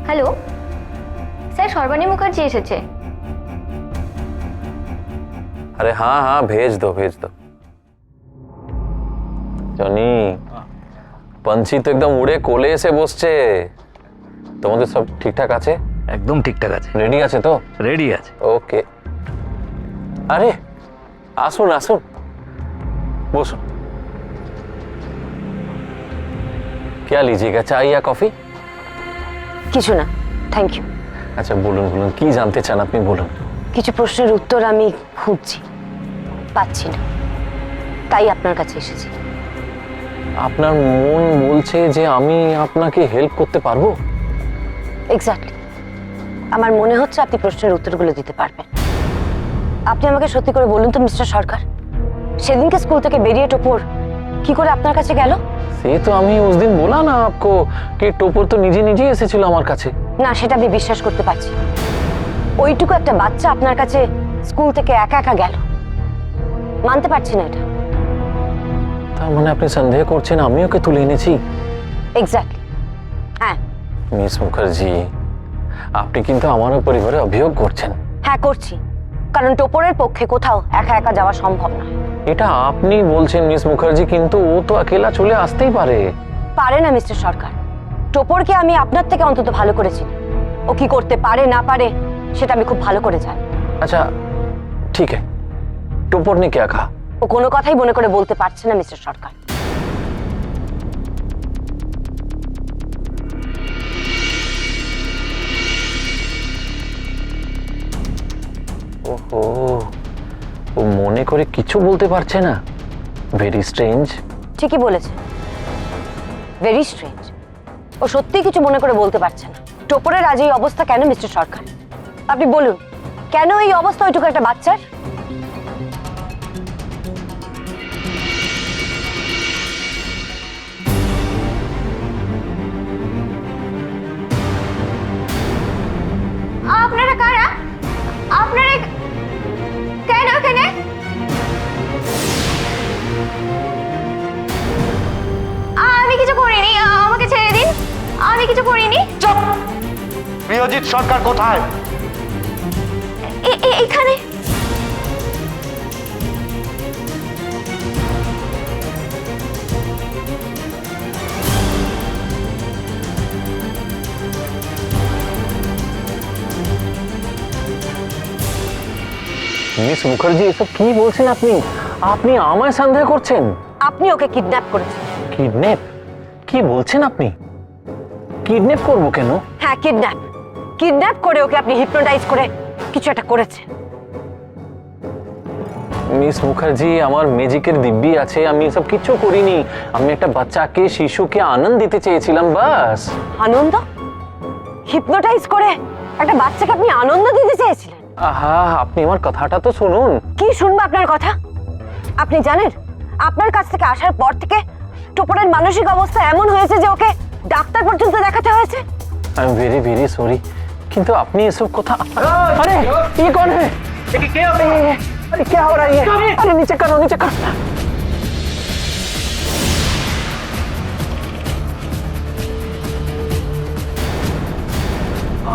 Hello sir, Sarbani Mukherjee এসেছে। अरे हाँ हाँ भेज दो জনি पंछी तो एकदम उड़े कोले से বসছে। তোমাদের সব ঠিকঠাক আছে? একদম ঠিকঠাক আছে। রেডি আছে তো? রেডি আছে। ওকে। আরে আসুন আসুন, বসুন। क्या लीजिएगा, चाय या कॉफी? কিছু না, থ্যাংক ইউ। আচ্ছা বলুন বলুন, কি জানতে চান আপনি বলুন। কিছু প্রশ্নের উত্তর আমি খুঁজছি, পাচ্ছি না, তাই আপনার কাছে এসেছি। আপনার মন বলছে যে আমি আপনাকে হেল্প করতে পারবো। এক্স্যাক্টলি, আমার মনে হচ্ছে আপনি প্রশ্নের উত্তরগুলো দিতে পারবেন। আপনি আমাকে সত্যি করে বলুন তো মিস্টার সরকার, সেদিনকে স্কুল থেকে বেরিয়ে টোপর কি করে আপনার কাছে গেল? সে তো আমি उस दिन बोला ना आपको कि টোপর তো নিজে নিজেই এসেছিল আমার কাছে। না, সেটা আমি বিশ্বাস করতে পারছি। ওইটুকু একটা বাচ্চা আপনার কাছে স্কুল থেকে একা একা গেল, মানতে পারছি না এটা। তার মানে আপনি সন্দেহ করছেন আমি ওকে তুলে এনেছি? এক্স্যাক্টলি, হ্যাঁ। মিস মুখার্জি, আপনি কিন্তু আমার পরিবারে অভিযোগ করছেন। হ্যাঁ করছি, কারণ টোপরের পক্ষে কোথাও একা একা যাওয়া সম্ভব নয়। এটা আপনি বলছেন মিস মুখার্জি, কিন্তু ও তো একেলা চলে আসতেই পারে। পারে না মিস্টার সরকার, টোপরকে আমি আপনার থেকে অন্তত ভালো করেছি। ও কি করতে পারে না পারে সেটা আমি খুব ভালো করে জানি। अच्छा ठीक है, टोपर ने क्या कहा? ও কোনো কথাই মনে করে বলতে পারছে না মিস্টার সরকার। ওহো, ও মনে করে কিছু বলতে পারছে না। Very strange. ঠিকই বলেছে, ভেরি স্ট্রেঞ্জ। ও সত্যিই কিছু মনে করে বলতে পারছে না। টোপরের আজ এই অবস্থা কেন মিস্টার সরকার? আপনি বলুন, কেন এই অবস্থা ওইটুকু একটা বাচ্চার? আপনারা কারা? আপনারা কেন এখানে? আমি কিছু করিনি, আমাকে ছেড়ে দিন, আমি কিছু করিনি। চুপ! প্রিয়জিৎ সরকার কোথায়? এখানে। মিস মুখার্জি, এসব কি বলছেন আপনি? আপনি আমায় সন্দেহ করছেন? আপনি ওকে কিডন্যাপ করেছেন। কিডন্যাপ? কি বলছেন আপনি? কিডন্যাপ করব কেন? হ্যাঁ, কিডন্যাপ। কিডন্যাপ করে ওকে আপনি হিপনোটাইজ করে কিছু একটা করেছেন। মিস মুখার্জি, আমার ম্যাজিকের দিব্যি আছে, আমি এসব কিছু করিনি। আমি একটা বাচ্চাকে, শিশুকে আনন্দ দিতে চেয়েছিলাম, বাস। আনন্দ? হিপনোটাইজ করে একটা বাচ্চাকে আপনি আনন্দ দিতে চেয়েছিলেন? আহা, আপনি আমার কথাটা তো শুনুন। কি শুনবো আপনার কথা? আপনি জানেন, আপনার কাছ থেকে আসার পর থেকে টোপরের মানসিক অবস্থা এমন হয়েছে যে ওকে ডাক্তার পর্যন্ত দেখাতে হয়েছে। I am very very sorry, কিন্তু আপনি এসব কথা। আরে ये कौन है? अरे क्या हो रहा है ये? अरे नीचे करो, नीचे करो।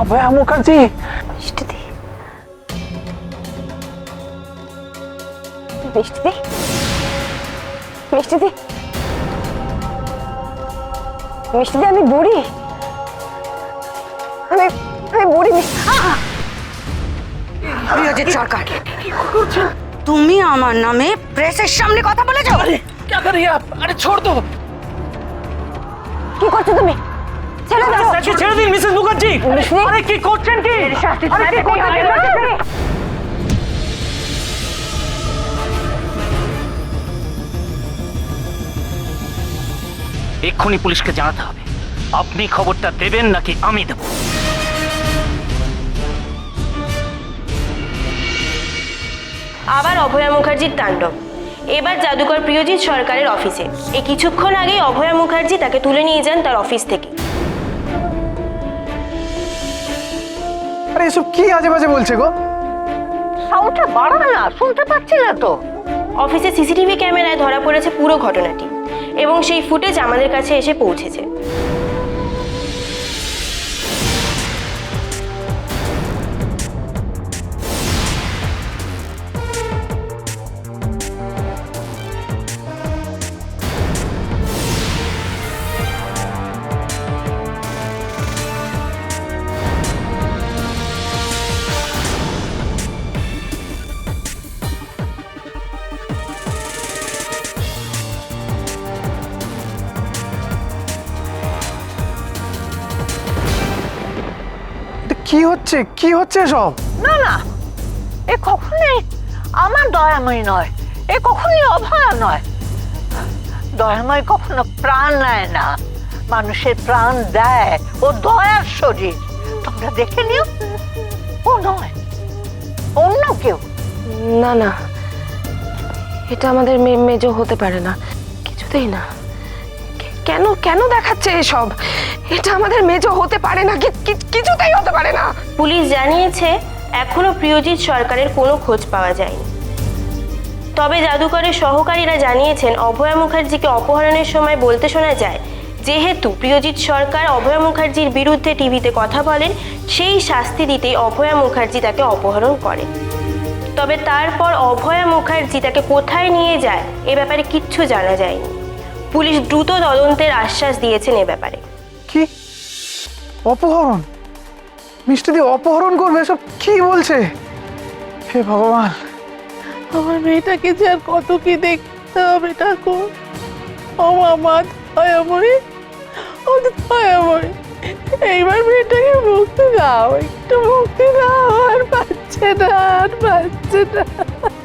अभया मुखर्जी। মিষ্টি দি, মিষ্টি দি, মিষ্টি দি, মিষ্টি দি, আমি বুড়ি, আমি আমি বুড়ি। প্রিয়জিৎ সরকার, তুমি আমার নামে প্রেসের সামনে কথা বলেছো? क्या कर रही है आप? अरे छोड़ दो। কি করছো তুমি? ছেড়ে দাও। ছেড়ে দিন মিসেস মুখার্জি। আরে কি করছেন কি? আরে কি করছেন? এক্ষুনি পুলিশকে জানাতে হবে। আপনি খবরটা দেবেন নাকি আমি দেব? আবার অভয়া মুখার্জির তাণ্ডব। এবার জাদুকর প্রিয়জিৎ সরকারের অফিসে। এই কিছুক্ষণ আগেই অভয়া মুখার্জি তাকে তুলে নিয়ে যান তার অফিস থেকে। আরে এসব কি আজে বাজে বলছে গো? সাউন্ডটা বাড়াও না, শুনতে পাচ্ছি না তো। অফিসে সিসিটিভি ক্যামেরায় ধরা পড়েছে পুরো ঘটনাটি এবং সেই ফুটেজ আমাদের কাছে এসে পৌঁছেছে। কি হচ্ছে সব? না না, এ কখনোই আমার দয়াময় নয়, এ কখনোই অভয়া নয়। দয়াময় কখনো প্রাণ নেয় না, মানুষের প্রাণ দেয় ও দয়ার শরীর। তোমরা দেখে নিও, ও নয়, অন্য কেউ। না না, এটা আমাদের মেজো হতে পারে না, কিছুতেই না। কেন কেন দেখাচ্ছে এসব? এটা আমাদের মেজো হতে পারে না, কিছুতেই হতে পারে না। পুলিশ জানিয়েছে এখনো প্রিয়জিৎ সরকারের কোনো খোঁজ পাওয়া যায়নি। তবে জাদুকরের সহকারীরা জানিয়েছেন অভয়া মুখার্জিকে অপহরণের সময় বলতে শোনা যায়, যেহেতু প্রিয়জিৎ সরকার অভয়া মুখার্জির বিরুদ্ধে টিভিতে কথা বলেন, সেই শাস্তি দিতেই অভয়া মুখার্জি তাকে অপহরণ করেন। তবে তারপর অভয়া মুখার্জি তাকে কোথায় নিয়ে যায় এ ব্যাপারে কিচ্ছু জানা যায়নি। পুলিশ দ্রুত তদন্তের আশ্বাস দিয়েছেন এ ব্যাপারে। কি অপহরণ? মিষ্টিদি অপহরণ করবে? সব কি বলছে? হে ভগবান, আমার মেয়েটাকে যে আর কত কি দেখতে হবে ঠাকুর। ও মা দয়াময়ী, ও দয়াময়ী, এইবার মেয়েটাকে মুক্তি দাও, একটু মুক্তি দাও। আর পাচ্ছে না।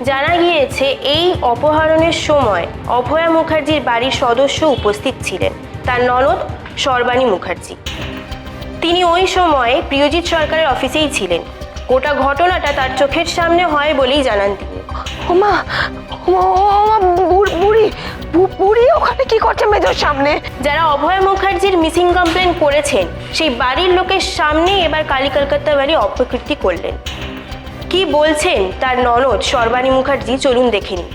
জানা গিয়েছে এই অপহরণের সময় অভয়া মুখার্জির বাড়ির সদস্য উপস্থিত ছিলেন, তার ননদ সর্বাণী মুখার্জি। তিনি ওই সময়ে প্রিয়জিৎ সরকারের অফিসেই ছিলেন। গোটা ঘটনাটা তার চোখের সামনে হয় বলেই জানান তিনি। ওমা, বুড়ি ওখানে কি করছে মেজোর সামনে? যারা অভয়া মুখার্জির মিসিং কমপ্লেন করেছেন সেই বাড়ির লোকের সামনে এবার কালী কলকাতা বাড়ি অপকীর্তি করলেন। কি বলছেন তার ননদ সর্বাণী মুখার্জি, চলুন দেখে নিন।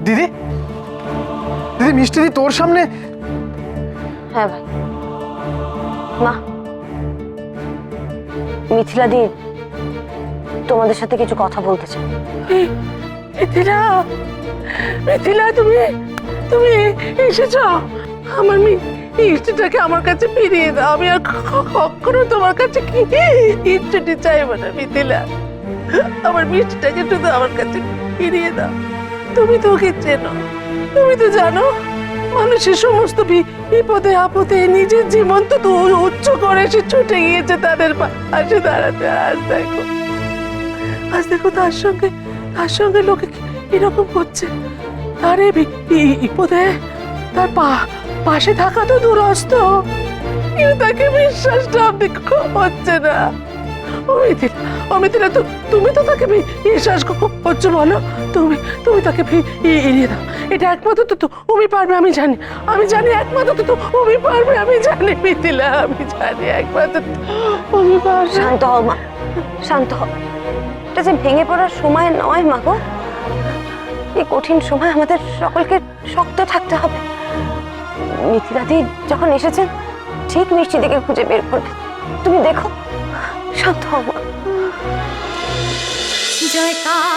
দিদি দিদি, মিষ্টিদি তোর সামনে? হ্যাঁ ভাই। মা, মিথিলাদি তোমাদের সাথে কিছু কথা বলতে চাই। মিথিলা, মিথিলা, তুমি এসেছ? আমার মিষ্টিটাকে আমার কাছে ফিরিয়ে দাও। আমি আর কখনো তোমার কাছে কিচ্ছুটি চাইবো না মিথিলা। আমার মিষ্টিটাকে শুধু আমার কাছে ফিরিয়ে দাও। তুমি তো ওকে চেনো, তুমি তো জানো মানুষের সমস্ত বিপদে আপদে নিজের জীবন তো উচ্চ করে সে ছুটে গিয়েছে তাদের পাশে দাঁড়াতে। আজ দেখো তার সঙ্গে লোকে এরকম করছে। তার বিপদে তার পাশে থাকা তো দূরস্থ, কিন্তু তাকে বিশ্বাসটা আপনি হচ্ছে না। ও মিথিলা, তুমি তো তাকে বিশ্বাস করছো, বলো? তুমি তাকে এড়িয়ে দাও। এটা একমাত্র তো তুমি পারবে, আমি জানি একমাত্র তো তুমি পারবে, আমি জানি মিথিলা, আমি জানি একমাত্র তুমি পারবে। শান্ত হও মা, শান্ত হও। এটা যে ভেঙে পড়ার সময় নয় মা গো। এই কঠিন সময় আমাদের সকলকে শক্ত থাকতে হবে। মিথিলাদি যখন এসেছেন ঠিক মিষ্টিদিকে খুঁজে বের করবে। তুমি দেখো, শান্ত হও মা। জয়কার।